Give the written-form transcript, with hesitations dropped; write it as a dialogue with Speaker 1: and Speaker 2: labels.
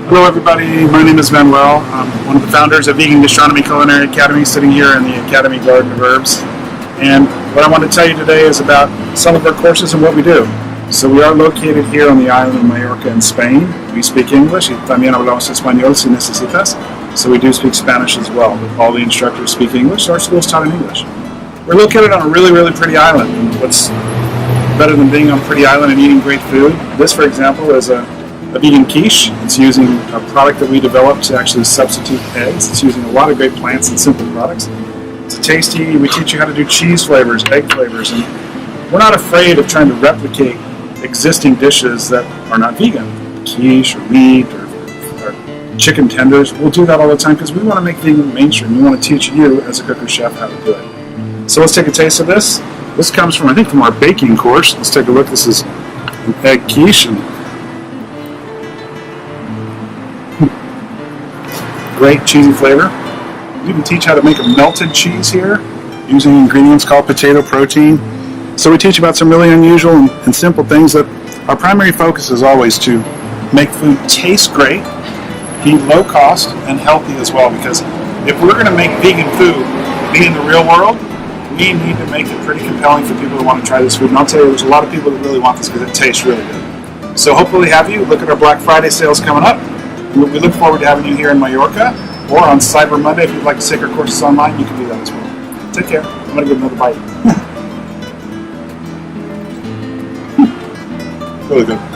Speaker 1: Hello everybody, my name is Manuel. I'm one of the founders of Vegan Gastronomy Culinary Academy, sitting here in the Academy Garden of Herbs. And what I want to tell you today is about some of our courses and what we do. So we are located here on the island of Mallorca in Spain. We speak English, y también hablamos español si necesitas. So we do speak Spanish as well, but all the instructors speak English, so our school's taught in English. We're located on a really, really pretty island. And what's better than being on a pretty island and eating great food? This, for example, is a vegan quiche. It's using a product that we developed to actually substitute eggs. It's using a lot of great plants and simple products. It's a tasty, we teach you how to do cheese flavors, egg flavors, and we're not afraid of trying to replicate existing dishes that are not vegan. Quiche or meat or chicken tenders. We'll do that all the time because we want to make vegan mainstream. We want to teach you as a cook or chef how to do it. So let's take a taste of this. This comes from, I think, from our baking course. Let's take a look. This is an egg quiche. And great cheesy flavor. We even teach how to make a melted cheese here using ingredients called potato protein. So we teach about some really unusual and simple things that our primary focus is always to make food taste great, be low cost, and healthy as well. Because if we're going to make vegan food be in the real world, we need to make it pretty compelling for people who want to try this food. And I'll tell you, there's a lot of people that really want this because it tastes really good. So hopefully have you. Look at our Black Friday sales coming up. We look forward to having you here in Mallorca, or on Cyber Monday. If you'd like to take our courses online, you can do that as well. Take care. I'm going to give another bite. Really good.